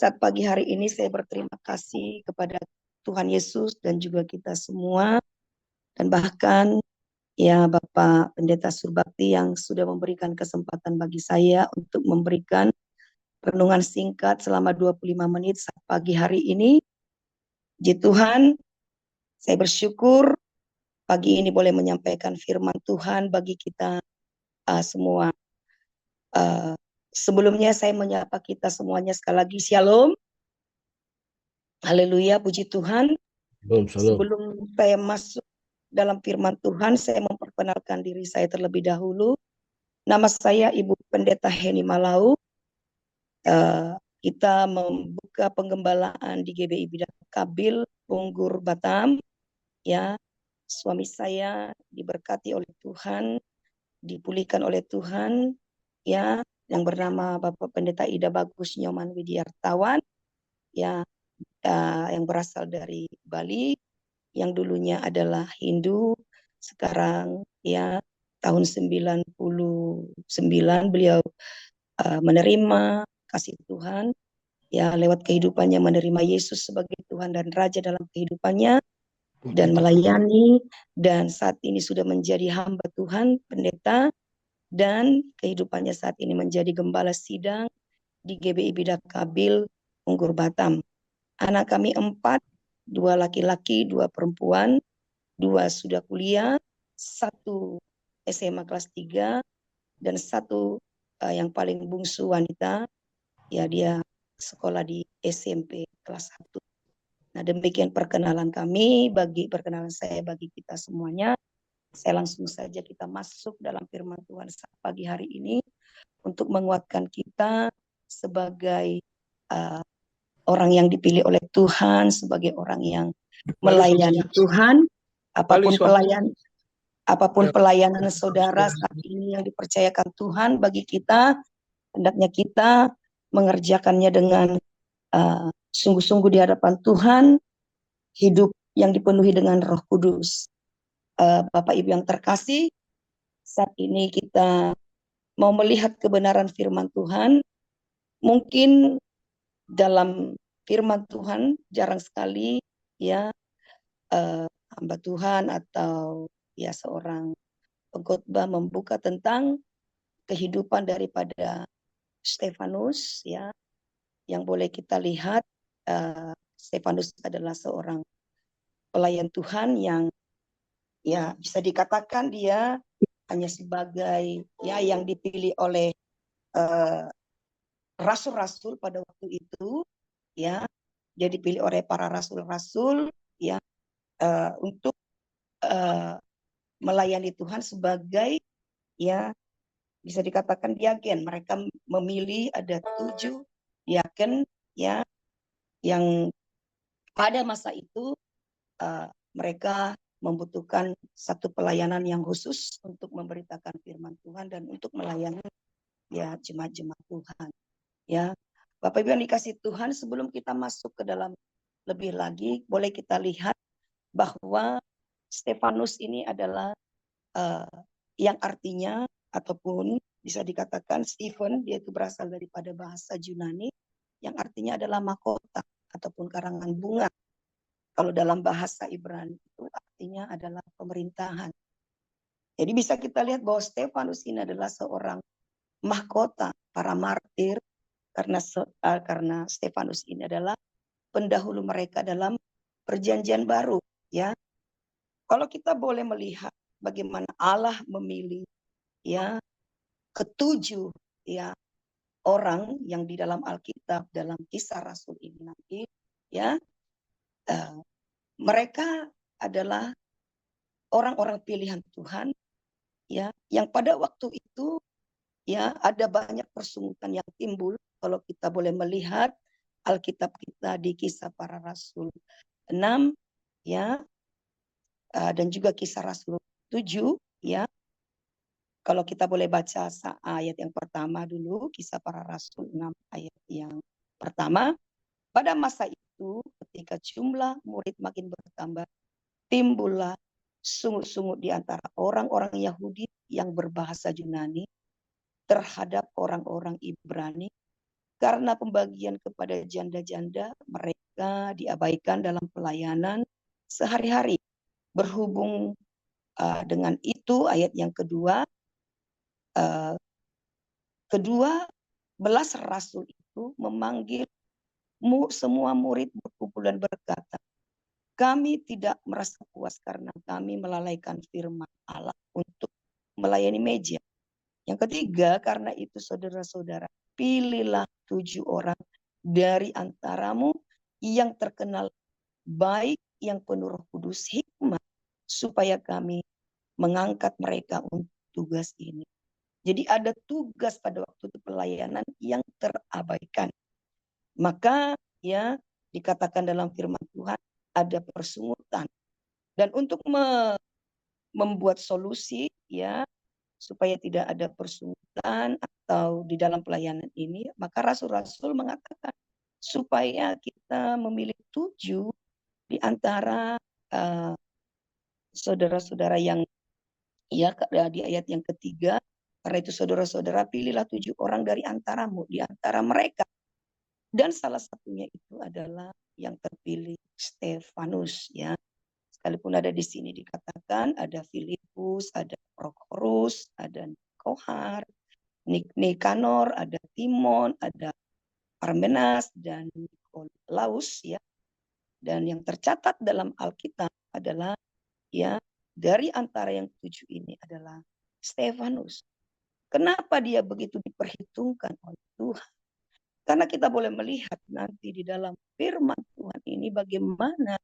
saat pagi hari ini saya berterima kasih kepada Tuhan Yesus dan juga kita semua, dan bahkan ya Bapak Pendeta Surbakti yang sudah memberikan kesempatan bagi saya untuk memberikan renungan singkat selama 25 menit saat pagi hari ini. Puji Tuhan, saya bersyukur pagi ini boleh menyampaikan firman Tuhan bagi kita semua. Sebelumnya saya menyapa kita semuanya sekali lagi, Shalom. Haleluya, puji Tuhan. Shalom. Sebelum saya masuk dalam firman Tuhan, saya memperkenalkan diri saya terlebih dahulu. Nama saya Ibu Pendeta Heni Malau. Kita membuka penggembalaan di GBI Bidang Kabil, Punggur, Batam. Ya, suami saya diberkati oleh Tuhan, dipulihkan oleh Tuhan. Ya, yang bernama Bapak Pendeta Ida Bagus Nyoman Widiartawan. Ya, yang berasal dari Bali, yang dulunya adalah Hindu, sekarang ya tahun 99 beliau menerima kasih Tuhan, ya lewat kehidupannya menerima Yesus sebagai Tuhan dan Raja dalam kehidupannya dan melayani, dan saat ini sudah menjadi hamba Tuhan, pendeta, dan kehidupannya saat ini menjadi gembala sidang di GBI Bidang Kabil, Punggur, Batam. Anak kami 4, 2 laki-laki, 2 perempuan, 2 sudah kuliah, 1 SMA kelas 3, dan 1 yang paling bungsu wanita, ya dia sekolah di SMP kelas 1. Nah, demikian perkenalan saya bagi kita semuanya. Saya langsung saja kita masuk dalam firman Tuhan saat pagi hari ini untuk menguatkan kita sebagai orang yang dipilih oleh Tuhan, sebagai orang yang melayani Tuhan. Apapun pelayanan saudara saat ini yang dipercayakan Tuhan bagi kita, hendaknya kita mengerjakannya dengan sungguh-sungguh di hadapan Tuhan, hidup yang dipenuhi dengan Roh Kudus. Bapak Ibu yang terkasih, saat ini kita mau melihat kebenaran firman Tuhan. Mungkin dalam firman Tuhan jarang sekali ya hamba Tuhan atau ya seorang pengkhotbah membuka tentang kehidupan daripada Stefanus, ya, yang boleh kita lihat. Stefanus adalah seorang pelayan Tuhan yang ya bisa dikatakan dia hanya sebagai ya yang dipilih oleh rasul-rasul pada waktu itu, ya, dia dipilih oleh para rasul-rasul ya untuk melayani Tuhan sebagai ya bisa dikatakan diaken. Mereka memilih ada 7 diaken ya yang pada masa itu mereka membutuhkan satu pelayanan yang khusus untuk memberitakan firman Tuhan dan untuk melayani ya jemaat-jemaat Tuhan. Ya, Bapak Ibu yang dikasih Tuhan, sebelum kita masuk ke dalam lebih lagi, boleh kita lihat bahwa Stefanus ini adalah yang artinya ataupun bisa dikatakan Stephen, dia itu berasal daripada bahasa Yunani yang artinya adalah mahkota ataupun karangan bunga. Kalau dalam bahasa Ibrani itu artinya adalah pemerintahan. Jadi bisa kita lihat bahwa Stefanus ini adalah seorang mahkota para martir karena Stefanus ini adalah pendahulu mereka dalam perjanjian baru, ya. Kalau kita boleh melihat bagaimana Allah memilih ya ke-7 ya orang yang di dalam Alkitab dalam Kisah Rasul ini nanti ya mereka adalah orang-orang pilihan Tuhan ya yang pada waktu itu ya ada banyak persungutan yang timbul. Kalau kita boleh melihat Alkitab kita di Kisah Para Rasul 6 ya dan juga Kisah Rasul 7 ya. Kalau kita boleh baca ayat yang pertama dulu, Kisah Para Rasul 6 ayat yang pertama. Pada masa itu ketika jumlah murid makin bertambah, timbullah sungut-sungut di antara orang-orang Yahudi yang berbahasa Yunani terhadap orang-orang Ibrani karena pembagian kepada janda-janda mereka diabaikan dalam pelayanan sehari-hari. Berhubung dengan itu ayat yang kedua, kedua belas rasul itu memanggil semua murid berkumpul dan berkata, kami tidak merasa puas karena kami melalaikan firman Allah untuk melayani meja. Yang ketiga, karena itu saudara-saudara, pilihlah 7 orang dari antaramu yang terkenal baik, yang penuh Roh Kudus, hikmat, supaya kami mengangkat mereka untuk tugas ini. Jadi ada tugas pada waktu itu pelayanan yang terabaikan. Maka ya dikatakan dalam firman Tuhan ada persungutan. Dan untuk membuat solusi ya supaya tidak ada persungutan atau di dalam pelayanan ini, maka rasul-rasul mengatakan supaya kita memilih 7 di antara saudara-saudara yang ya di ayat yang ketiga, karena itu saudara-saudara pilihlah 7 orang dari antaramu, di antara mereka. Dan salah satunya itu adalah yang terpilih Stefanus ya. Sekalipun ada di sini dikatakan ada Filipus, ada Prokhorus, ada Kohar, Nikanor, ada Timon, ada Parmenas dan Nikolaus ya. Dan yang tercatat dalam Alkitab adalah ya dari antara yang 7 ini adalah Stefanus. Kenapa dia begitu diperhitungkan oleh Tuhan? Karena kita boleh melihat nanti di dalam firman Tuhan ini bagaimana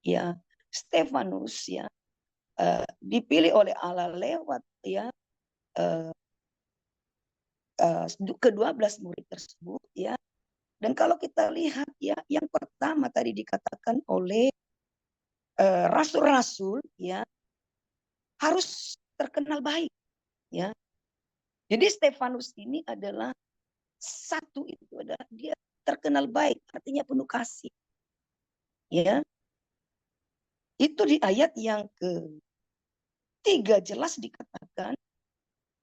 ya Stefanus ya dipilih oleh Allah lewat ya ke-12 murid tersebut ya. Dan kalau kita lihat ya yang pertama tadi dikatakan oleh rasul-rasul ya harus terkenal baik ya. Jadi Stefanus ini adalah satu itu adalah dia terkenal baik, artinya penuh kasih. Ya. Itu di ayat yang ke-3 jelas dikatakan,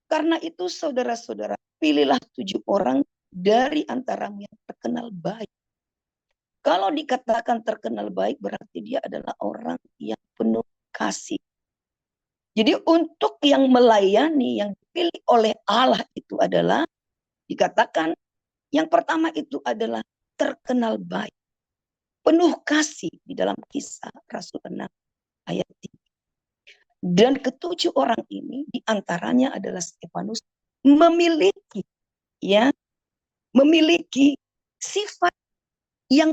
karena itu saudara-saudara pilihlah 7 orang dari antaramu yang terkenal baik. Kalau dikatakan terkenal baik berarti dia adalah orang yang penuh kasih. Jadi untuk yang melayani yang dipilih oleh Allah itu adalah dikatakan yang pertama itu adalah terkenal baik. Penuh kasih di dalam Kisah Rasul 6 ayat 3. Dan ke-7 orang ini diantaranya adalah Stefanus memiliki sifat yang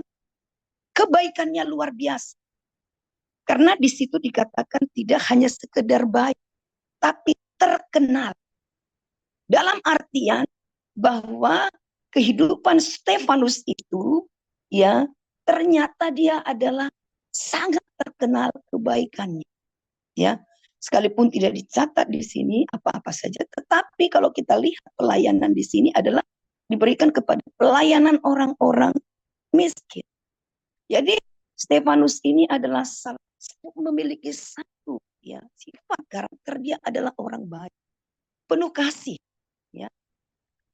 kebaikannya luar biasa. Karena di situ dikatakan tidak hanya sekedar baik, tapi terkenal. Dalam artian bahwa kehidupan Stefanus itu ya ternyata dia adalah sangat terkenal kebaikannya. Ya, sekalipun tidak dicatat di sini apa-apa saja, tetapi kalau kita lihat pelayanan di sini adalah diberikan kepada pelayanan orang-orang miskin. Jadi Stefanus ini adalah memiliki satu ya sifat karakter, dia adalah orang baik, penuh kasih. Ya.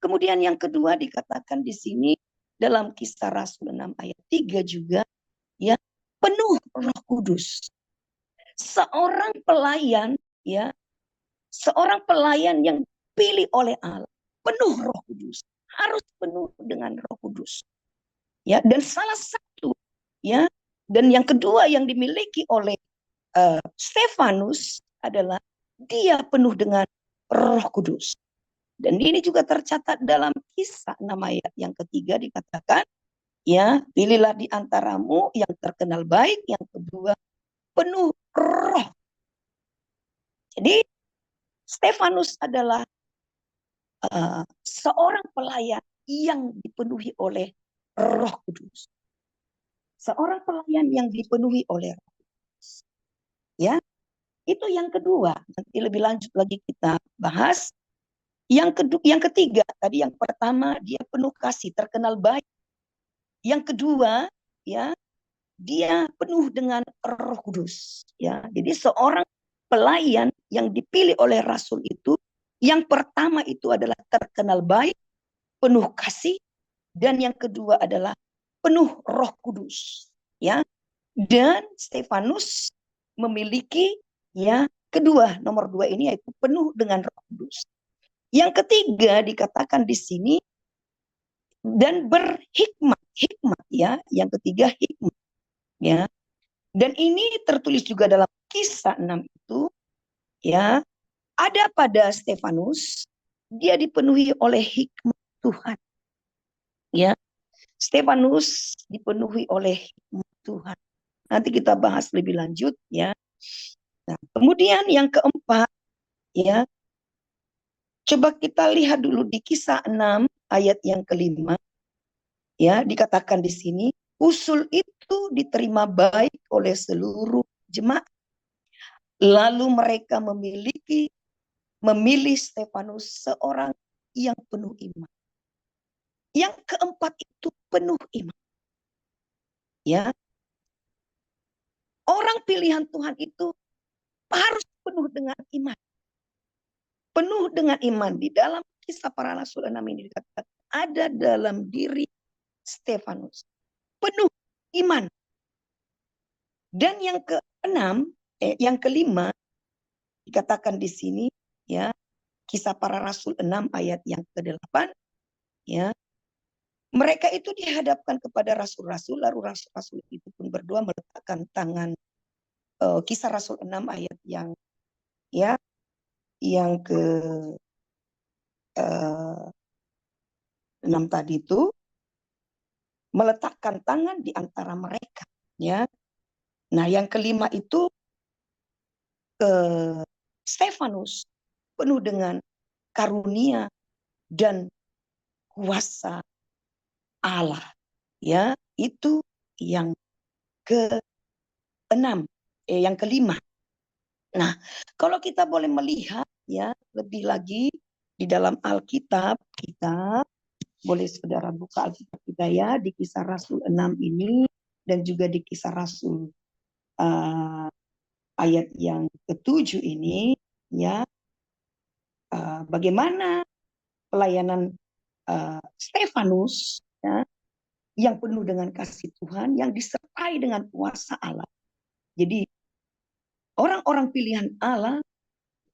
Kemudian yang kedua dikatakan di sini dalam Kisah Rasul 6 ayat 3 juga ya penuh Roh Kudus. Seorang pelayan ya, seorang pelayan yang dipilih oleh Allah penuh Roh Kudus, harus penuh dengan Roh Kudus. Ya, dan salah satu ya, dan yang kedua yang dimiliki oleh Stefanus adalah dia penuh dengan Roh Kudus. Dan ini juga tercatat dalam Kisah 6 ayat yang ketiga dikatakan, ya pilihlah di antaramu yang terkenal baik, yang kedua penuh roh. Jadi Stefanus adalah seorang pelayan yang dipenuhi oleh Roh Kudus. Seorang pelayan yang dipenuhi oleh Roh Kudus. Ya, itu yang kedua. Nanti lebih lanjut lagi kita bahas. Yang ketiga, tadi yang pertama dia penuh kasih, terkenal baik. Yang kedua, ya, dia penuh dengan Roh Kudus, ya. Jadi seorang pelayan yang dipilih oleh rasul itu, yang pertama itu adalah terkenal baik, penuh kasih, Dan yang kedua adalah penuh Roh Kudus, ya. Dan Stefanus memiliki ya kedua, nomor dua ini yaitu penuh dengan Roh Kudus. Yang ketiga dikatakan di sini dan berhikmat, hikmat ya. Yang ketiga hikmat, ya. Dan ini tertulis juga dalam Kisah 6 itu, ya. Ada pada Stefanus, dia dipenuhi oleh hikmat Tuhan, ya. Stefanus dipenuhi oleh hikmat Tuhan. Nanti kita bahas lebih lanjut, ya. Nah, kemudian yang keempat, ya. Coba kita lihat dulu di Kisah 6 ayat yang kelima, ya, dikatakan di sini, usul itu diterima baik oleh seluruh jemaat. Lalu mereka memilih Stefanus seorang yang penuh iman. Yang keempat itu penuh iman. Ya. Orang pilihan Tuhan itu harus penuh dengan iman. Penuh dengan iman. Di dalam Kisah Para Rasul 6 ini dikatakan ada dalam diri Stefanus penuh iman. Dan yang keenam, yang kelima dikatakan di sini, ya, Kisah Para Rasul 6 ayat yang ke-8, ya. Mereka itu dihadapkan kepada rasul-rasul, lalu rasul-rasul itu pun berdoa meletakkan tangan. Kisah Rasul 6 ayat yang ya yang ke 6 tadi itu meletakkan tangan di antara mereka, ya. Nah, yang kelima itu Stefanus penuh dengan karunia dan kuasa Allah, ya. Itu yang keenam, yang kelima. Nah, kalau kita boleh melihat ya lebih lagi di dalam Alkitab, kita boleh saudara buka Alkitab kita ya di Kisah Rasul 6 ini dan juga di Kisah Rasul ayat yang ke-7 ini, ya. Bagaimana pelayanan Stefanus, ya, yang penuh dengan kasih Tuhan, yang disertai dengan kuasa Allah. Jadi orang-orang pilihan Allah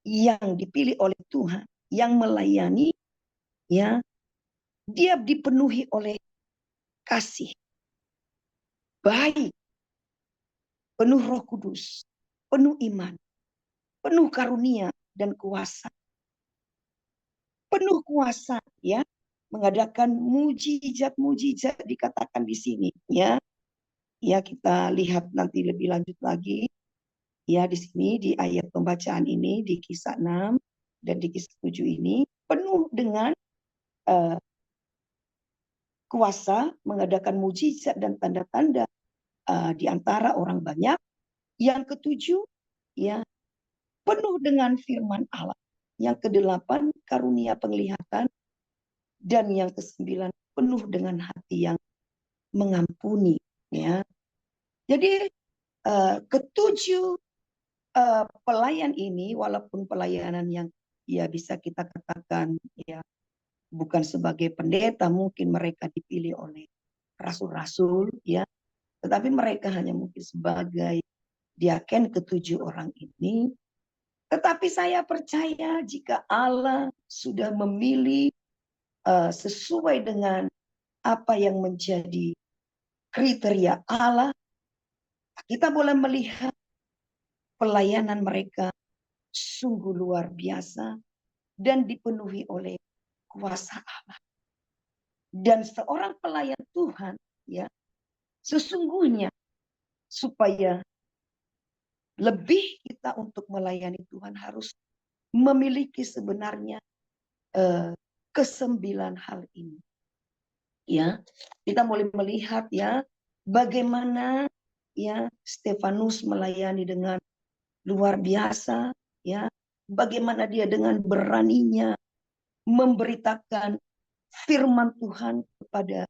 yang dipilih oleh Tuhan, yang melayani, ya, dia dipenuhi oleh kasih, baik, penuh Roh Kudus, penuh iman, penuh karunia dan kuasa. Penuh kuasa, ya, mengadakan mujizat-mujizat dikatakan di sini, ya. Ya, kita lihat nanti lebih lanjut lagi. Ya, di sini di ayat pembacaan ini di Kisah 6 dan di Kisah 7 ini penuh dengan kuasa mengadakan mujizat dan tanda-tanda di antara orang banyak. Yang ketujuh, ya, penuh dengan firman Allah. Yang kedelapan, karunia penglihatan. Dan yang kesembilan, penuh dengan hati yang mengampuni, ya. Jadi ketujuh pelayan ini, walaupun pelayanan yang ya bisa kita katakan ya bukan sebagai pendeta, mungkin mereka dipilih oleh rasul-rasul, ya, tetapi mereka hanya mungkin sebagai diaken ketujuh orang ini. Tetapi saya percaya jika Allah sudah memilih sesuai dengan apa yang menjadi kriteria Allah, kita boleh melihat pelayanan mereka sungguh luar biasa dan dipenuhi oleh kuasa Allah. Dan seorang pelayan Tuhan, ya, sesungguhnya supaya lebih kita untuk melayani Tuhan harus memiliki sebenarnya kesembilan hal ini. Ya, kita boleh melihat ya bagaimana ya Stefanus melayani dengan luar biasa, ya. Bagaimana dia dengan beraninya memberitakan firman Tuhan kepada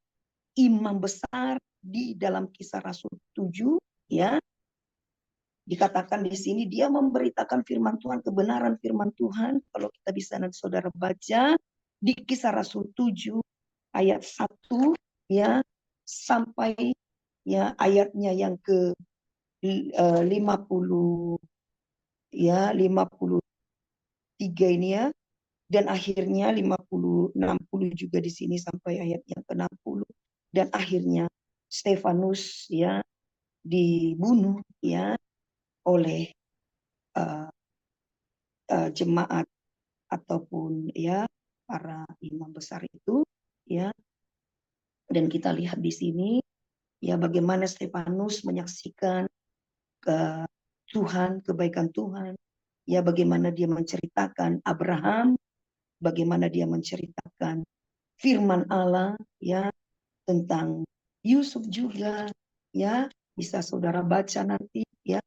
imam besar di dalam Kisah Rasul 7, ya. Dikatakan di sini dia memberitakan firman Tuhan, kebenaran firman Tuhan. Kalau kita bisa nanti saudara baca di Kisah Rasul 7 ayat 1 ya sampai ya ayatnya yang ke 50 ya 53 ini ya, dan akhirnya 50 60 juga di sini sampai ayat yang ke-60, dan akhirnya Stefanus ya dibunuh ya oleh jemaat ataupun ya para imam besar itu ya. Dan kita lihat di sini ya bagaimana Stefanus menyaksikan ke Tuhan, kebaikan Tuhan, ya bagaimana dia menceritakan Abraham, bagaimana dia menceritakan firman Allah ya tentang Yusuf juga ya, bisa saudara baca nanti ya.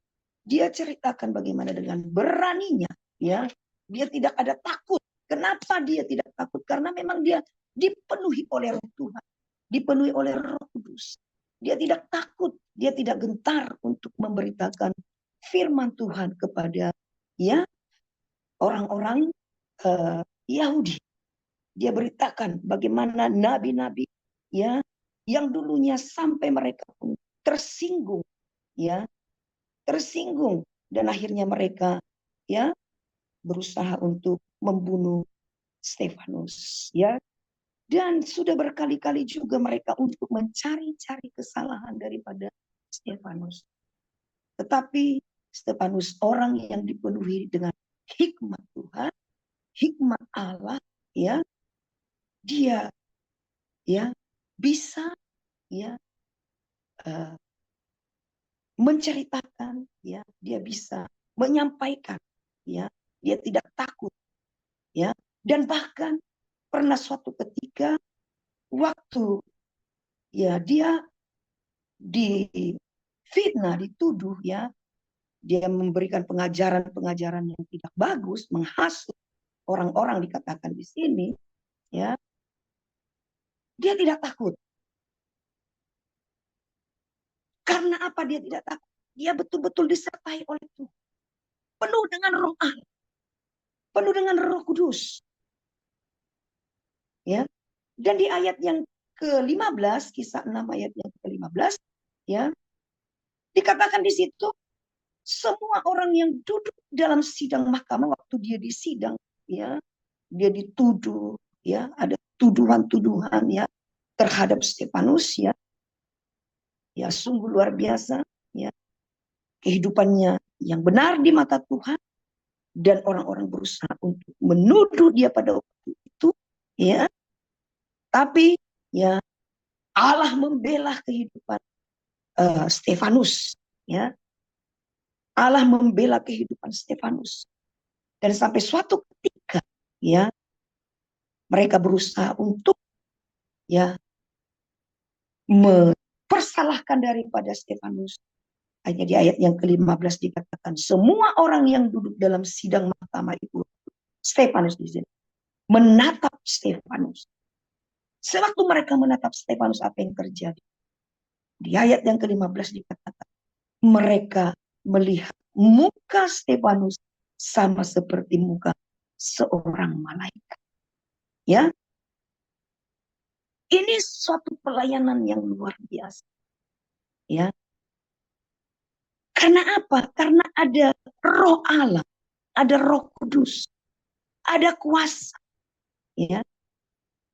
Dia ceritakan bagaimana dengan beraninya ya, dia tidak ada takut. Kenapa dia tidak takut? Karena memang dia dipenuhi oleh Roh Tuhan, dipenuhi oleh Roh Kudus. Dia tidak takut, dia tidak gentar untuk memberitakan firman Tuhan kepada ya orang-orang Yahudi. Dia beritakan bagaimana nabi-nabi ya yang dulunya sampai mereka pun tersinggung ya, tersinggung, dan akhirnya mereka ya berusaha untuk membunuh Stefanus ya, dan sudah berkali-kali juga mereka untuk mencari-cari kesalahan daripada Stefanus. Tetapi Stefanus orang yang dipenuhi dengan hikmat Tuhan, hikmat Allah ya, dia ya bisa ya menceritakan ya, dia bisa menyampaikan ya, dia tidak takut ya, dan bahkan pernah suatu ketika waktu ya dia difitnah, dituduh ya, dia memberikan pengajaran-pengajaran yang tidak bagus, menghasut orang-orang dikatakan di sini ya, dia tidak takut. Karena apa dia tidak takut? Dia betul-betul disertai oleh Tuhan, penuh dengan Roh Allah, penuh dengan Roh Kudus ya. Dan di ayat yang ke-15, kisah 6 ayat yang ke-15 ya, dikatakan di situ semua orang yang duduk dalam sidang mahkamah waktu dia disidang ya, dia dituduh ya, ada tuduhan-tuduhan ya terhadap Stefanus ya. Ya sungguh luar biasa ya, kehidupannya yang benar di mata Tuhan, dan orang-orang berusaha untuk menuduh dia pada waktu itu ya. Tapi ya Allah membela kehidupan Stefanus ya. Allah membela kehidupan Stefanus. Dan sampai suatu ketika ya mereka berusaha untuk ya mempersalahkan daripada Stefanus. Hanya di ayat yang ke-15 dikatakan semua orang yang duduk dalam sidang mahkamah itu, Stefanus di sini, menatap Stefanus. Sewaktu mereka menatap Stefanus, apa yang terjadi? Di ayat yang ke-15 dikatakan mereka melihat muka Stefanus sama seperti muka seorang malaikat. Ya, ini suatu pelayanan yang luar biasa. Ya, karena apa? Karena ada Roh Allah, ada Roh Kudus, ada kuasa. Ya,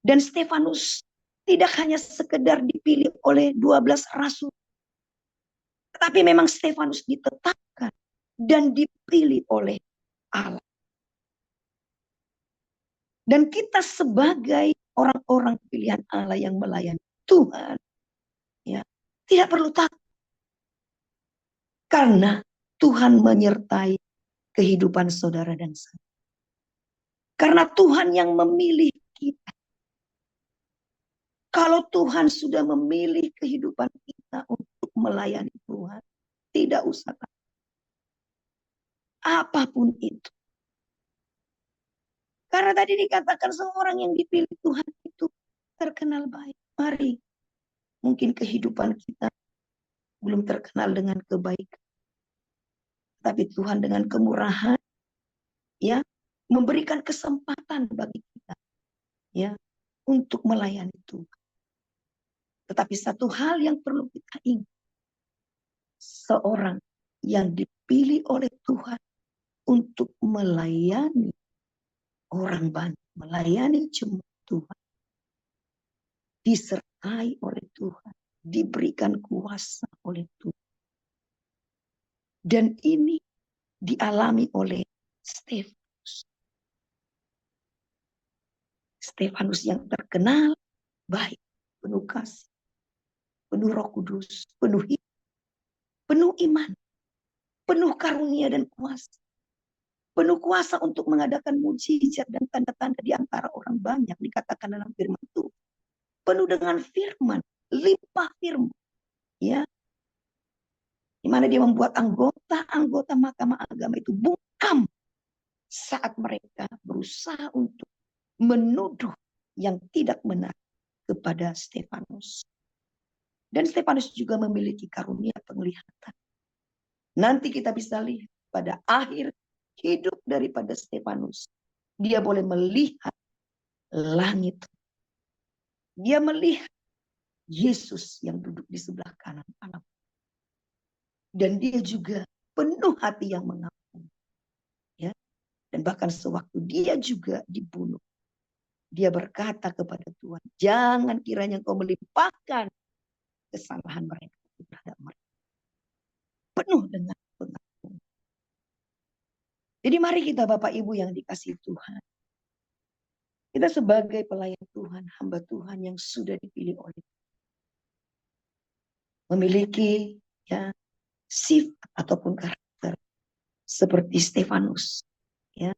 dan Stefanus tidak hanya sekedar dipilih oleh 12 rasul, tetapi memang Stefanus ditetapkan dan dipilih oleh Allah. Dan kita sebagai orang-orang pilihan Allah yang melayani Tuhan, ya, tidak perlu takut. Karena Tuhan menyertai kehidupan saudara dan saya. Karena Tuhan yang memilih kita. Kalau Tuhan sudah memilih kehidupan kita untuk melayani Tuhan, tidak usah takut. Apapun itu. Karena tadi dikatakan seorang yang dipilih Tuhan itu terkenal baik. Mari, mungkin kehidupan kita belum terkenal dengan kebaikan. Tapi Tuhan dengan kemurahan ya memberikan kesempatan bagi kita ya untuk melayani Tuhan. Tetapi satu hal yang perlu kita ingat, seorang yang dipilih oleh Tuhan untuk melayani orang banyak, melayani jemaat Tuhan, disertai oleh Tuhan, diberikan kuasa oleh Tuhan. Dan ini dialami oleh Stefanus. Stefanus yang terkenal baik, penuh kasih, penuh Roh Kudus, penuh hidup, penuh iman, penuh karunia dan kuasa. Penuh kuasa untuk mengadakan mujizat dan tanda-tanda di antara orang banyak, dikatakan dalam firman Tuhan. Penuh dengan firman, limpah firman, ya, di mana dia membuat anggota-anggota mahkamah agama itu bungkam saat mereka berusaha untuk menuduh yang tidak benar kepada Stefanus. Dan Stefanus juga memiliki karunia penglihatan. Nanti kita bisa lihat pada akhir hidup daripada Stefanus, dia boleh melihat langit. Dia melihat Yesus yang duduk di sebelah kanan Allah. Dan dia juga penuh hati yang mengampuni. Ya. Dan bahkan sewaktu dia juga dibunuh, dia berkata kepada Tuhan, jangan kiranya Engkau melimpahkan kesalahan mereka terhadap mereka. Penuh dengan pengampunan. Jadi mari kita Bapak Ibu yang dikasihi Tuhan, kita sebagai pelayan Tuhan, hamba Tuhan yang sudah dipilih oleh Tuhan, memiliki ya sifat ataupun karakter seperti Stefanus, ya.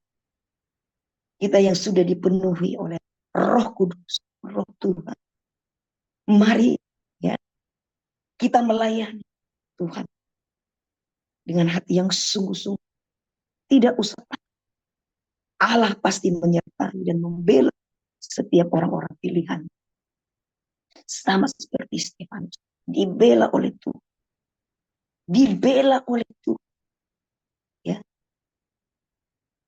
Kita yang sudah dipenuhi oleh Roh Kudus, Roh Tuhan. Mari ya kita melayani Tuhan dengan hati yang sungguh-sungguh. Tidak usah takut. Allah pasti menyertai dan membela setiap orang-orang pilihan. Sama seperti Stefanus, dibela oleh Tuhan. Dibela oleh Tuhan. Ya.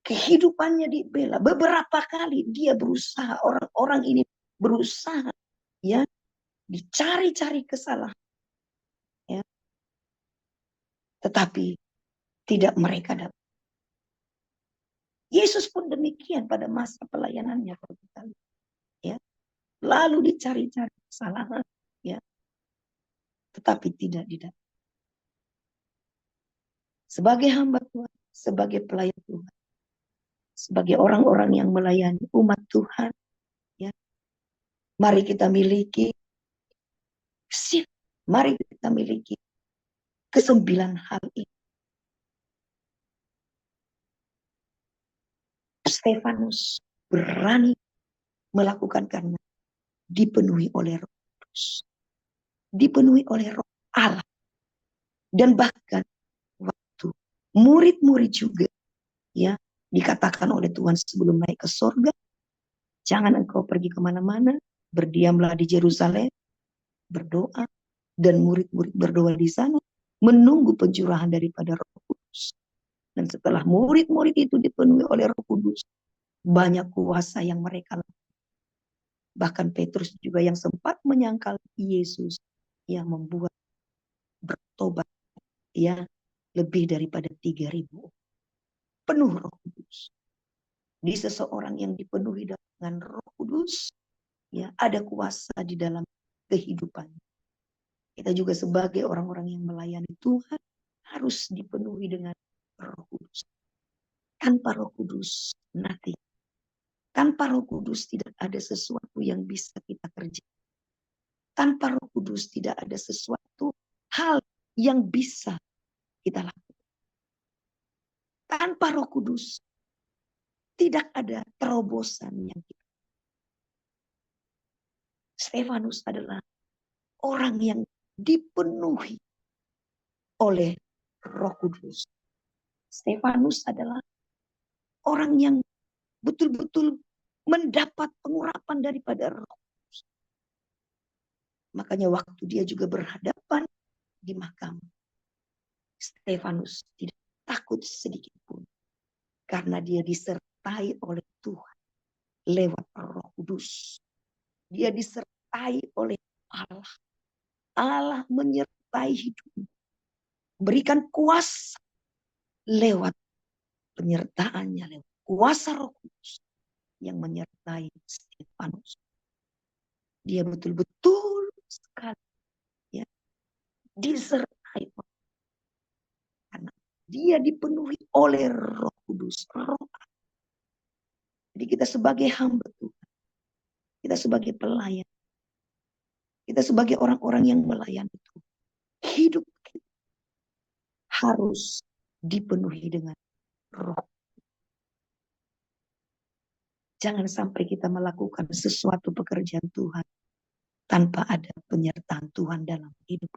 Kehidupannya dibela. Beberapa kali dia berusaha, orang-orang ini berusaha ya dicari-cari kesalahan. Ya. Tetapi tidak mereka dapat. Yesus pun demikian pada masa pelayanannya kalau kita lihat. Ya. Lalu dicari-cari kesalahan. Ya. Tetapi tidak didapat. Sebagai hamba Tuhan, sebagai pelayan Tuhan, sebagai orang-orang yang melayani umat Tuhan, ya, mari kita miliki mari kita miliki kesembilan hal ini. Stefanus berani melakukan karena dipenuhi oleh Roh Kudus, dipenuhi oleh Roh Allah, dan bahkan waktu murid-murid juga, ya, dikatakan oleh Tuhan sebelum naik ke sorga, jangan engkau pergi kemana-mana, berdiamlah di Yerusalem, berdoa, dan murid-murid berdoa di sana, menunggu pencurahan daripada Roh Kudus. Dan setelah murid-murid itu dipenuhi oleh Roh Kudus, banyak kuasa yang mereka lakukan. Bahkan Petrus juga yang sempat menyangkal Yesus, yang membuat bertobat, ya, lebih daripada 3.000. Penuh Roh Kudus. Di seseorang yang dipenuhi dengan Roh Kudus, ya, ada kuasa di dalam kehidupan. Kita juga sebagai orang-orang yang melayani Tuhan harus dipenuhi dengan Roh Kudus. Tanpa Roh Kudus, nothing. Tanpa Roh Kudus tidak ada sesuatu yang bisa kita kerjakan. Tanpa Roh Kudus tidak ada sesuatu hal yang bisa kita lakukan. Tanpa Roh Kudus tidak ada terobosan yang kita. Stefanus adalah orang yang dipenuhi oleh Roh Kudus. Stefanus adalah orang yang betul-betul mendapat pengurapan daripada Roh Kudus. Makanya waktu dia juga berhadapan di mahkamah, Stefanus tidak takut sedikit pun. Karena dia disertai oleh Tuhan lewat Roh Kudus. Dia disertai oleh Allah. Allah menyertai hidupnya. Berikan kuasa lewat penyertaannya, lewat kuasa Roh Kudus yang menyertai Stefanus. Dia betul-betul sekali ya, disertai karena dia dipenuhi oleh Roh Kudus. Jadi kita sebagai hamba Tuhan, kita sebagai pelayan, kita sebagai orang-orang yang melayani Tuhan, hidup kita harus dipenuhi dengan Roh. Jangan sampai kita melakukan sesuatu pekerjaan Tuhan tanpa ada penyertaan Tuhan dalam hidup.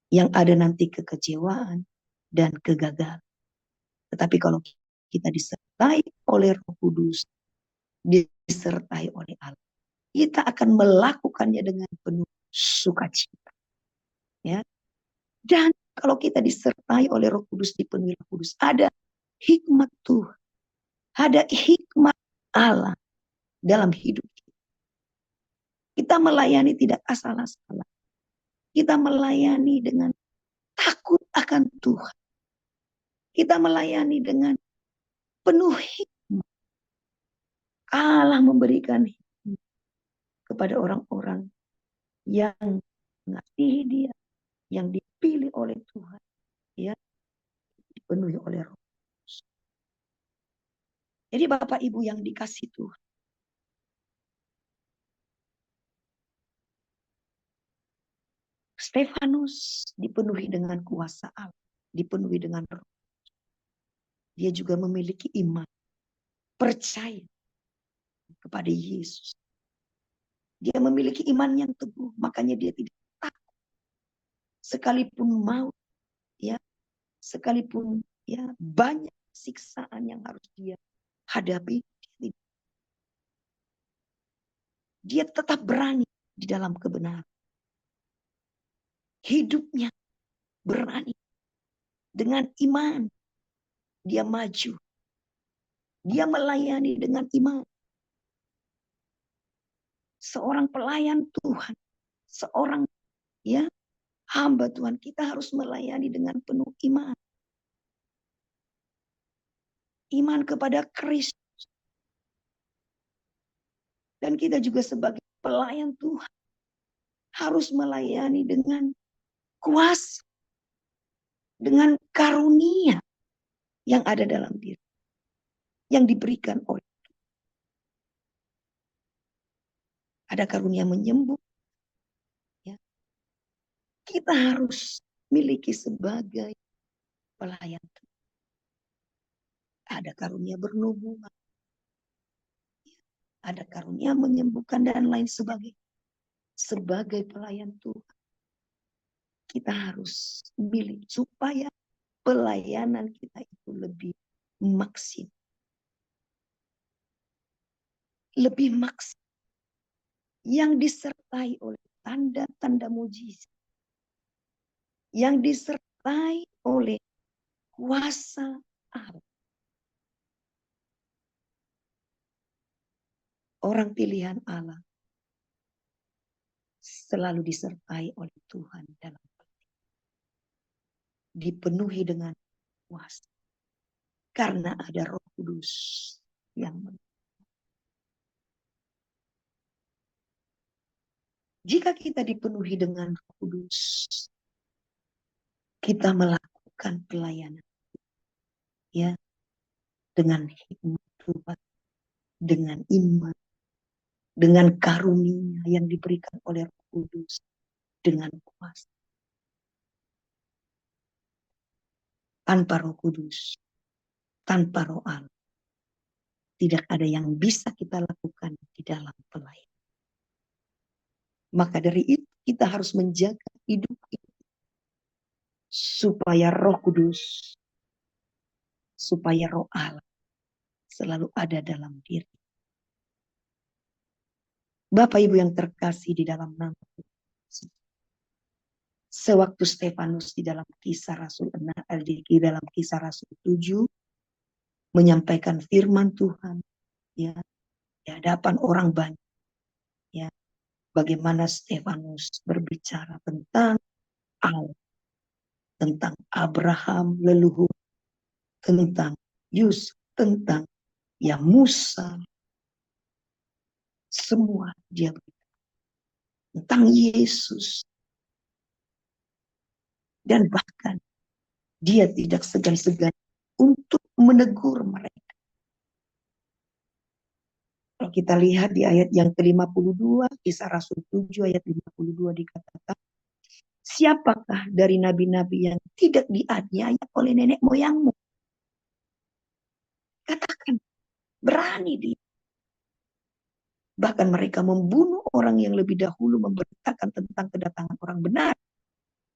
Yang ada nanti kekecewaan dan kegagalan. Tetapi kalau kita disertai oleh Roh Kudus, disertai oleh Allah, kita akan melakukannya dengan penuh sukacita. Ya. Dan kalau kita disertai oleh Roh Kudus, dipenuhi Roh Kudus, ada hikmat Tuhan, ada hikmat Allah dalam hidup kita. Kita melayani tidak asal-asalan. Kita melayani dengan takut akan Tuhan. Kita melayani dengan penuh hikmat. Allah memberikan hikmat kepada orang-orang yang mengasihi Dia, yang dipilih oleh Tuhan, ya, dipenuhi oleh Roh Kudus. Jadi Bapak Ibu yang dikasih Tuhan, Stefanus dipenuhi dengan kuasa Allah, dipenuhi dengan Roh. Dia juga memiliki iman, percaya kepada Yesus. Dia memiliki iman yang teguh, makanya dia tidak takut. Sekalipun maut, ya, sekalipun ya banyak siksaan yang harus dia hadapi, dia tetap berani di dalam kebenaran. Hidupnya berani. Dengan iman, dia maju. Dia melayani dengan iman. Seorang pelayan Tuhan, seorang ya hamba Tuhan, kita harus melayani dengan penuh iman. Iman kepada Kristus. Dan kita juga sebagai pelayan Tuhan harus melayani dengan kuasa, dengan karunia yang ada dalam diri, yang diberikan oleh Tuhan. Ada karunia menyembuh. Ya. Kita harus miliki sebagai pelayan Tuhan. Ada karunia bernubuat. Ada karunia menyembuhkan dan lain sebagainya. Sebagai pelayan Tuhan, kita harus milih supaya pelayanan kita itu lebih maksimal. Lebih maksimal. Yang disertai oleh tanda-tanda mujizat. Yang disertai oleh kuasa Allah. Orang pilihan Allah selalu disertai oleh Tuhan dalam hati. Dipenuhi dengan kuasa. Karena ada Roh Kudus yang jika kita dipenuhi dengan Roh Kudus, kita melakukan pelayanan ya dengan hikmat Tuhan, dengan iman, dengan karunia yang diberikan oleh Roh Kudus, dengan kuasa. Tanpa Roh Kudus, tanpa Roh Allah, tidak ada yang bisa kita lakukan di dalam pelayanan. Maka dari itu kita harus menjaga hidup kita supaya Roh Kudus, supaya Roh Allah selalu ada dalam diri. Bapak Ibu yang terkasih di dalam nama Tuhan. Sewaktu Stefanus di dalam kisah Rasul 6, di dalam kisah Rasul 7 menyampaikan firman Tuhan ya di hadapan orang banyak bagaimana Stefanus berbicara tentang Allah, tentang Abraham leluhur, tentang Yusuf, tentang Musa, semua dia berbicara tentang Yesus, dan bahkan dia tidak segan-segan untuk menegur mereka. Kalau kita lihat di ayat yang ke-52, Kisah Rasul 7 ayat 52 dikatakan, siapakah dari nabi-nabi yang tidak dianiaya oleh nenek moyangmu? Katakan, berani dia. Bahkan mereka membunuh orang yang lebih dahulu memberitakan tentang kedatangan orang benar,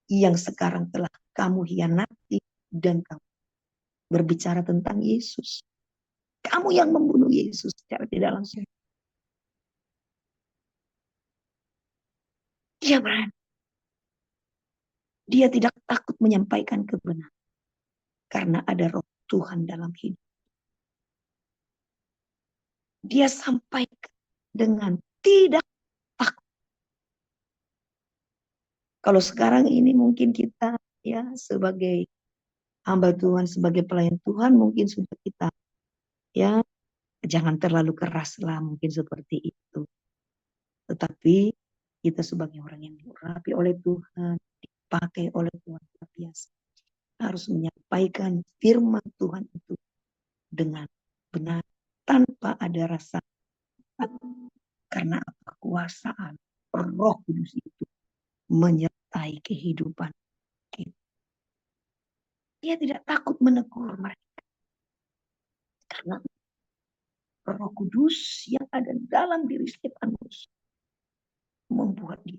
yang sekarang telah kamu hianati, dan kamu berbicara tentang Yesus. Kamu yang membunuh Yesus secara tidak langsung. Dia berani. Dia tidak takut menyampaikan kebenaran. Karena ada roh Tuhan dalam hidup. Dia sampaikan dengan tidak takut. Kalau sekarang ini mungkin kita sebagai hamba Tuhan, sebagai pelayan Tuhan, mungkin sudah kita jangan terlalu keras lah, mungkin seperti itu. Tetapi kita sebagai orang yang diurapi oleh Tuhan, dipakai oleh Tuhan luar biasa, harus menyampaikan firman Tuhan itu dengan benar, tanpa ada rasa takut. Karena kekuasaan Roh Kudus itu menyertai kehidupan kita. Dia tidak takut menegur mereka. Karena Roh Kudus yang ada dalam diri Stefanus membuat dia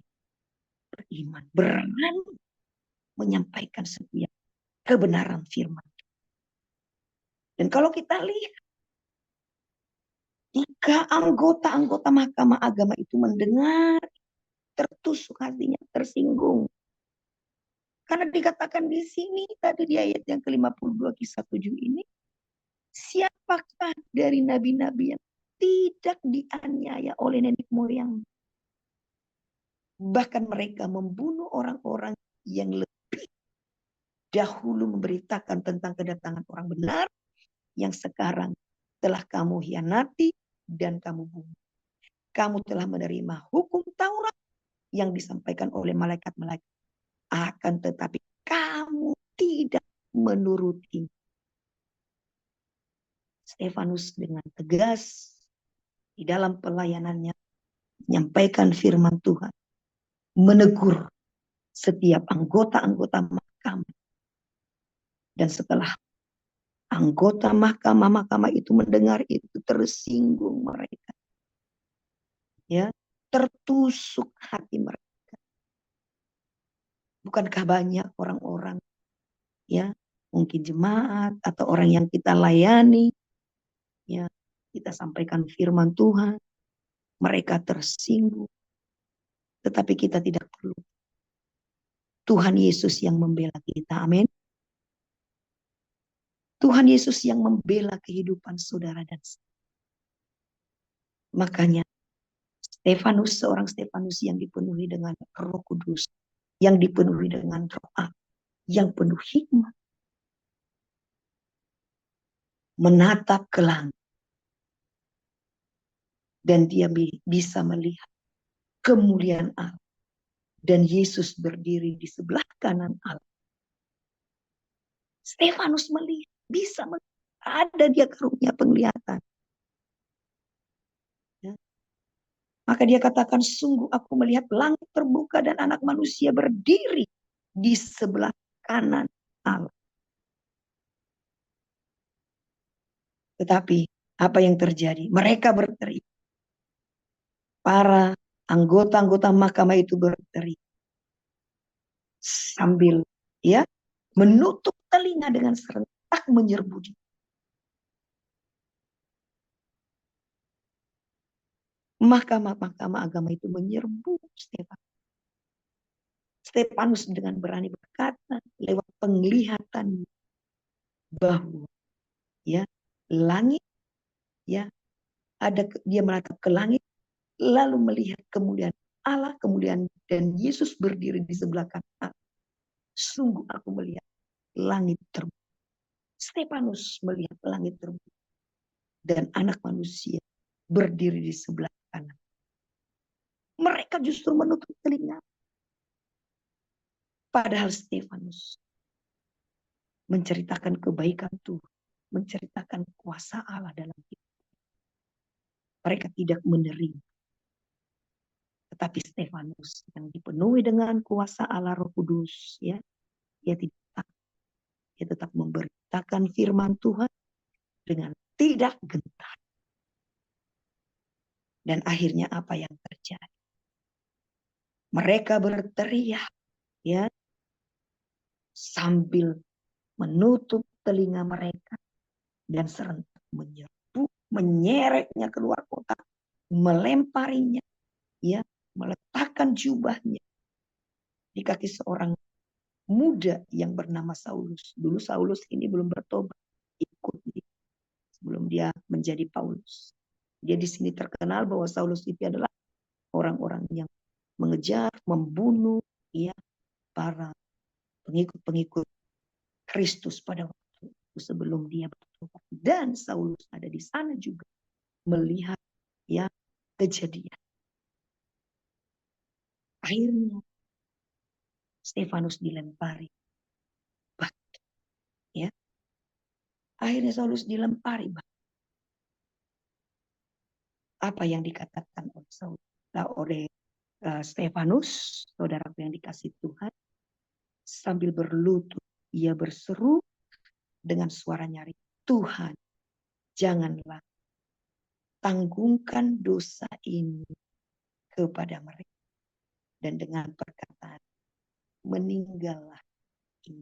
beriman, berani menyampaikan setiap kebenaran firman. Dan kalau kita lihat, jika anggota-anggota Mahkamah Agama itu mendengar, tertusuk hatinya, tersinggung. Karena dikatakan di sini, tadi di ayat yang ke-52 Kisah 7 ini, siapakah dari nabi-nabi yang tidak dianiaya oleh nenek moyang? Bahkan mereka membunuh orang-orang yang lebih dahulu memberitakan tentang kedatangan orang benar, yang sekarang telah kamu hianati dan kamu bunuh. Kamu telah menerima hukum Taurat yang disampaikan oleh malaikat-malaikat. Akan tetapi kamu tidak menuruti. Stefanus dengan tegas di dalam pelayanannya menyampaikan firman Tuhan, menegur setiap anggota-anggota mahkamah. Dan setelah anggota mahkamah itu mendengar itu, tersinggung mereka. Tertusuk hati mereka. Bukankah banyak orang-orang mungkin jemaat atau orang yang kita layani, kita sampaikan firman Tuhan, mereka tersinggung. Tetapi kita tidak perlu. Tuhan Yesus yang membela kita. Amin. Tuhan Yesus yang membela kehidupan saudara dan saya. Makanya Stefanus, seorang Stefanus yang dipenuhi dengan Roh Kudus, yang dipenuhi dengan roh Allah, yang penuh hikmah, menatap ke langit, dan dia bisa melihat kemuliaan Allah, dan Yesus berdiri di sebelah kanan Allah. Stefanus melihat, bisa melihat, ada dia karunia penglihatan. Maka dia katakan, sungguh aku melihat langit terbuka dan anak manusia berdiri di sebelah kanan Allah. Tetapi apa yang terjadi? Mereka berteriak. Para anggota-anggota mahkamah itu berteriak. Sambil menutup telinga dengan serentak menyerbu dia. Mahkamah agama itu menyerbu Stefanus. Stefanus dengan berani berkata lewat penglihatan bahwa langit ada, dia menatap ke langit lalu melihat kemuliaan Allah, kemudian dan Yesus berdiri di sebelah kanan. Sungguh aku melihat langit terbuka. Stefanus melihat langit terbuka. Dan anak manusia berdiri di sebelah kanan. Mereka justru menutup telinga. Padahal Stefanus menceritakan kebaikan Tuhan. Menceritakan kuasa Allah dalam hidup. Mereka tidak menerima. Tetapi Stefanus yang dipenuhi dengan kuasa Allah Roh Kudus, ya, dia tidak takut. Dia tetap memberitakan firman Tuhan dengan tidak gentar. Dan akhirnya apa yang terjadi? Mereka berteriak, ya, sambil menutup telinga mereka dan serentak menyerbu, menyeretnya keluar kota, melemparinya, ya, meletakkan jubahnya di kaki seorang muda yang bernama Saulus. Dulu Saulus ini belum bertobat, ikut sebelum dia menjadi Paulus. Dia di sini terkenal bahwa Saulus itu adalah orang-orang yang mengejar, membunuh, ya, para pengikut-pengikut Kristus pada waktu itu sebelum dia bertobat. Dan Saulus ada di sana juga melihat, ya, kejadian. Akhirnya Stefanus dilempari batu, ya. Akhirnya Saulus dilempari batu. Apa yang dikatakan oleh Saulus, oleh Stefanus, saudaraku yang dikasih Tuhan, sambil berlutut ia berseru dengan suara nyaring, Tuhan, janganlah tanggungkan dosa ini kepada mereka. Dan dengan perkataan, meninggallah ini.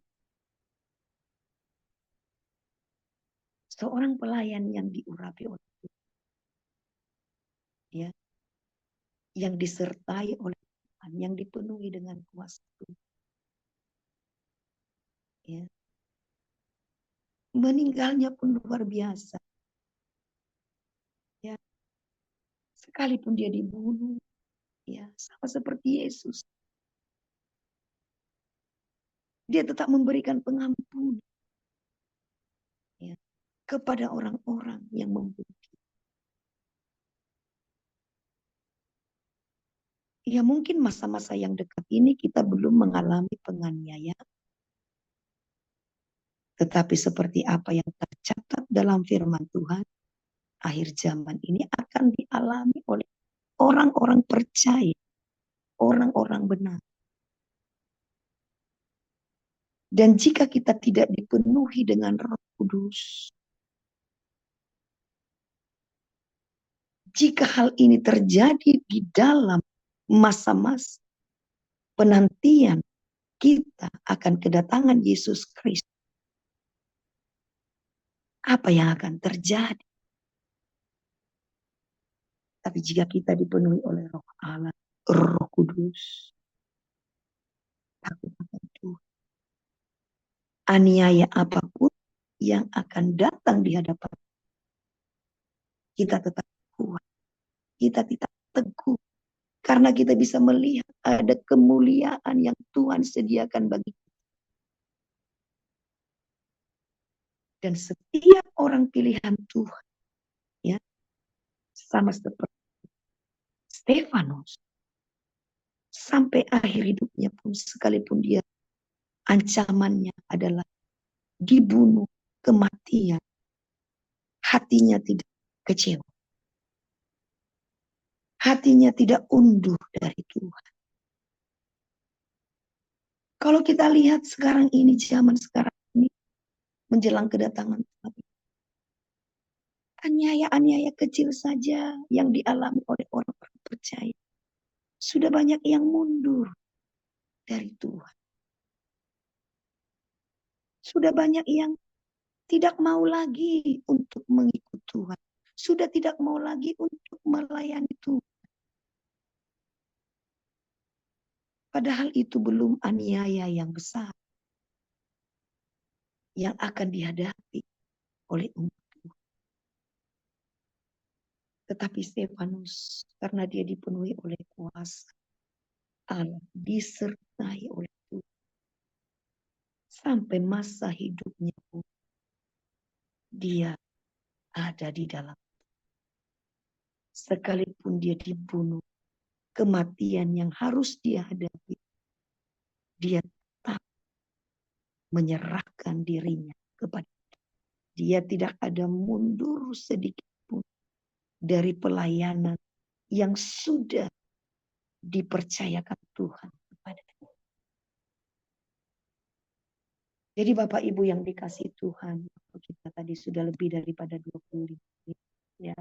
Seorang pelayan yang diurapi oleh Tuhan, ya, yang disertai oleh Tuhan, yang dipenuhi dengan kuasa Tuhan, ya, meninggalnya pun luar biasa, ya, sekalipun dia dibunuh, ya, sama seperti Yesus, dia tetap memberikan pengampunan, ya, kepada orang-orang yang membunuh. Ya mungkin masa-masa yang dekat ini kita belum mengalami penganiayaan. Tetapi seperti apa yang tercatat dalam firman Tuhan, akhir zaman ini akan dialami oleh orang-orang percaya, orang-orang benar. Dan jika kita tidak dipenuhi dengan Roh Kudus, jika hal ini terjadi di dalam masa-masa penantian kita akan kedatangan Yesus Kristus, apa yang akan terjadi? Tapi jika kita dipenuhi oleh Roh Allah, Roh Kudus, takut akan Tuhan. Aniaya apapun yang akan datang di hadapan kita tetap kuat, kita tetap teguh, karena kita bisa melihat ada kemuliaan yang Tuhan sediakan bagi kita. Dan setiap orang pilihan Tuhan, ya, sama seperti Stefanus, sampai akhir hidupnya pun, sekalipun dia ancamannya adalah dibunuh, kematian, hatinya tidak kecewa. Hatinya tidak unduh dari Tuhan. Kalau kita lihat sekarang ini, zaman sekarang ini, menjelang kedatangan Tuhan, aniaya-aniaya kecil saja yang dialami oleh orang-orang percaya. Sudah banyak yang mundur dari Tuhan. Sudah banyak yang tidak mau lagi untuk mengikut Tuhan. Sudah tidak mau lagi untuk melayani Tuhan. Padahal itu belum aniaya yang besar yang akan dihadapi oleh umat Tuhan. Tetapi Stefanus, karena dia dipenuhi oleh kuasa, Allah, disertai oleh Tuhan. Sampai masa hidupnya pun dia ada di dalam. Sekalipun dia dibunuh, kematian yang harus dia hadapi, dia tetap menyerahkan dirinya kepada dia. Tidak ada mundur sedikit pun dari pelayanan yang sudah dipercayakan Tuhan kepadanya. Jadi Bapak Ibu yang dikasih Tuhan, kita tadi sudah lebih daripada 25 menit. Ya.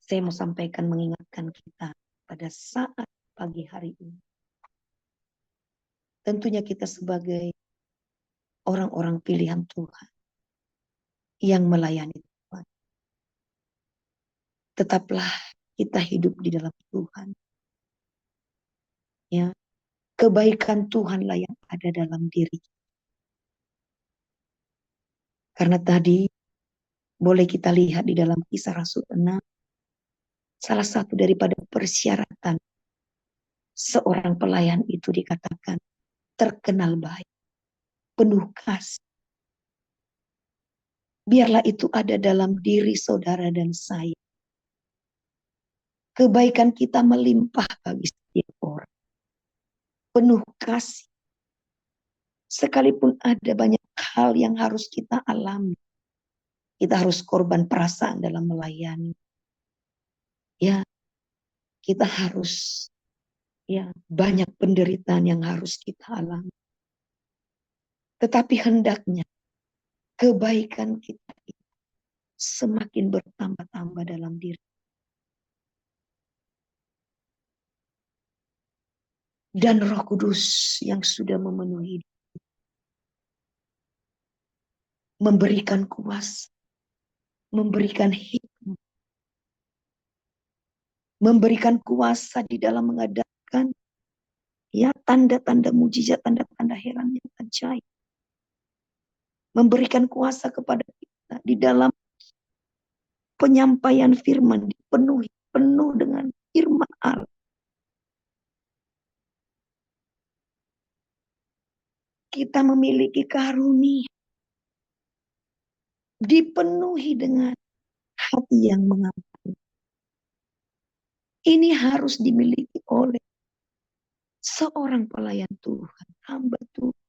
Saya mau sampaikan mengingatkan kita pada saat pagi hari ini. Tentunya kita sebagai orang-orang pilihan Tuhan yang melayani Tuhan. Tetaplah kita hidup di dalam Tuhan. Ya. Kebaikan Tuhanlah yang ada dalam diri. Karena tadi boleh kita lihat di dalam Kisah Rasul 6, salah satu daripada persyaratan seorang pelayan itu dikatakan terkenal baik, penuh kasih. Biarlah itu ada dalam diri saudara dan saya. Kebaikan kita melimpah bagi setiap orang. Penuh kasih. Sekalipun ada banyak hal yang harus kita alami. Kita harus korban perasaan dalam melayani. Ya, kita harus banyak penderitaan yang harus kita alami. Tetapi hendaknya kebaikan kita semakin bertambah-tambah dalam diri. Dan Roh Kudus yang sudah memenuhi, memberikan kuasa, memberikan hikmah, memberikan kuasa di dalam mengadakan tanda-tanda mujizat, tanda-tanda heran yang ajaib. Memberikan kuasa kepada kita di dalam penyampaian firman, dipenuhi penuh dengan firman Allah. Kita memiliki karunia, dipenuhi dengan hati yang mengampuni. Ini harus dimiliki oleh seorang pelayan Tuhan, hamba Tuhan.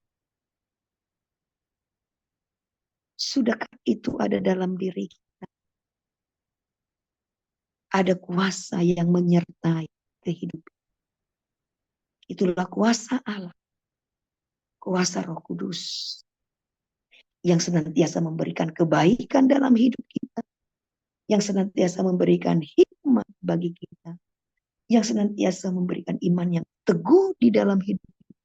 Sudahkah itu ada dalam diri kita? Ada kuasa yang menyertai kehidupan. Itulah kuasa Allah, kuasa Roh Kudus yang senantiasa memberikan kebaikan dalam hidup kita, yang senantiasa memberikan hikmat bagi kita, yang senantiasa memberikan iman yang teguh di dalam hidup kita,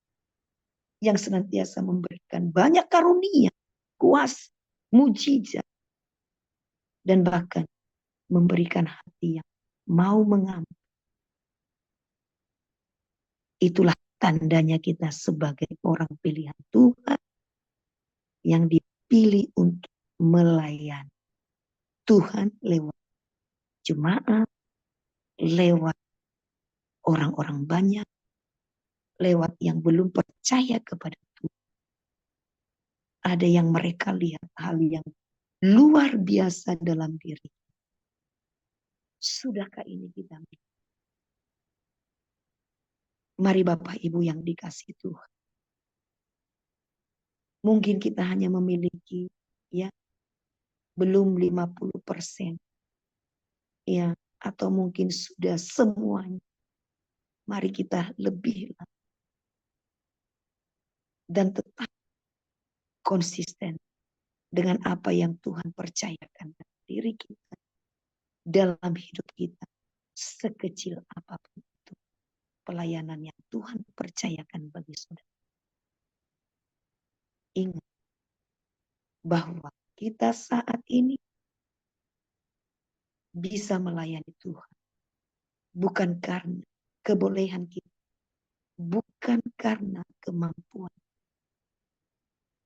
yang senantiasa memberikan banyak karunia, kuasa, mujizat, dan bahkan memberikan hati yang mau mengampuni. Itulah tandanya kita sebagai orang pilihan Tuhan yang dipilih untuk melayani Tuhan lewat jemaat, lewat orang-orang banyak, lewat yang belum percaya kepada Tuhan. Ada yang mereka lihat hal yang luar biasa dalam diri. Sudahkah ini kita miliki? Mari Bapak Ibu yang dikasihi Tuhan. Mungkin kita hanya memiliki belum 50%. Atau mungkin sudah semuanya. Mari kita lebih dan tetap konsisten dengan apa yang Tuhan percayakan dalam diri kita, dalam hidup kita, sekecil apapun itu pelayanan yang Tuhan percayakan bagi saudara. Ingat bahwa kita saat ini bisa melayani Tuhan bukan karena kebolehan kita, bukan karena kemampuan,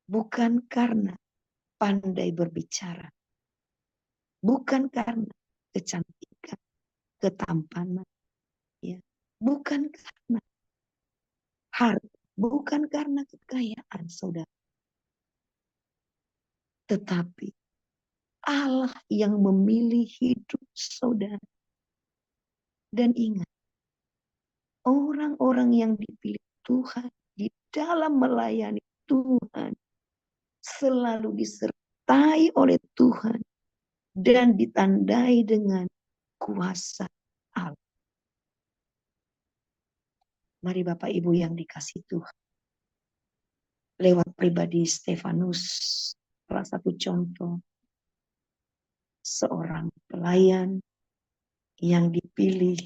bukan karena pandai berbicara, bukan karena kecantikan, ketampanan, Bukan karena harta, bukan karena kekayaan saudara. Tetapi Allah yang memilih hidup saudara. Dan ingat, orang-orang yang dipilih Tuhan di dalam melayani Tuhan selalu disertai oleh Tuhan dan ditandai dengan kuasa Allah. Mari Bapak Ibu yang dikasih Tuhan. Lewat pribadi Stefanus, salah satu contoh seorang pelayan yang dipilih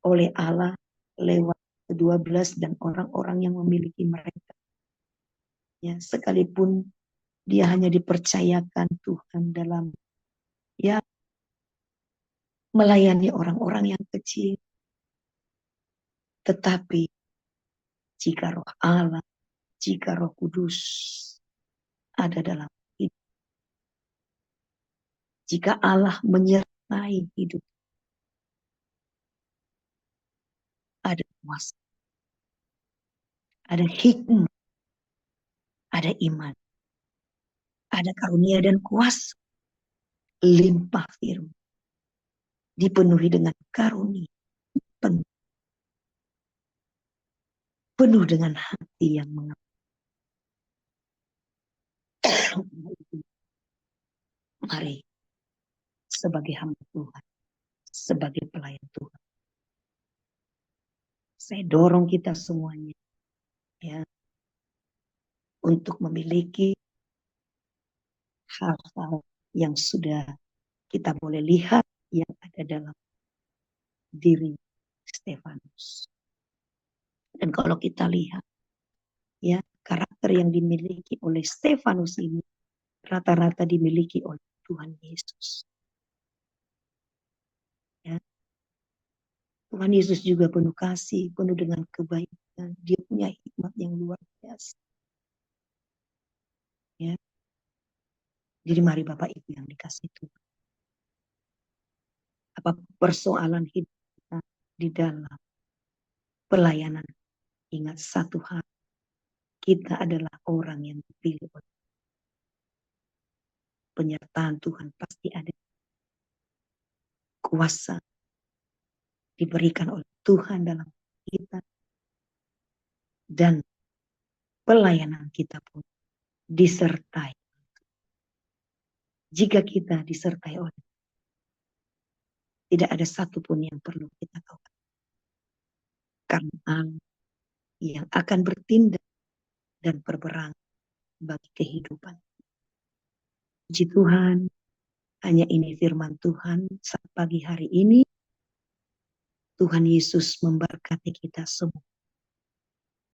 oleh Allah lewat ke-12 dan orang-orang yang memiliki mereka. Ya, sekalipun dia hanya dipercayakan Tuhan dalam ya melayani orang-orang yang kecil. Tetapi jika roh Allah, jika Roh Kudus ada dalam hidup, jika Allah menyertai hidup, ada kuasa, ada hikmah, ada iman, ada karunia dan kuasa, limpah firman, dipenuhi dengan karunia, penuh dengan hati yang mengaku. Mari sebagai hamba Tuhan, sebagai pelayan Tuhan, saya dorong kita semuanya ya untuk memiliki hal-hal yang sudah kita boleh lihat yang ada dalam diri Stefanus. Dan kalau kita lihat ya karakter yang dimiliki oleh Stefanus ini rata-rata dimiliki oleh Tuhan Yesus. Ya. Tuhan Yesus juga penuh kasih, penuh dengan kebaikan. Dia punya hikmat yang luar biasa. Ya. Jadi mari Bapak Ibu yang dikasih Tuhan. Apa persoalan hidup kita di dalam pelayanan. Ingat satu hal. Kita adalah orang yang dipilih oleh penyertaan Tuhan pasti ada. Kuasa diberikan oleh Tuhan dalam kita. Dan pelayanan kita pun disertai. Jika kita disertai oleh tidak ada satupun yang perlu kita tahu. Karena Allah yang akan bertindak dan berperang bagi kehidupan. Puji Tuhan, hanya ini firman Tuhan saat pagi hari ini. Tuhan Yesus memberkati kita semua.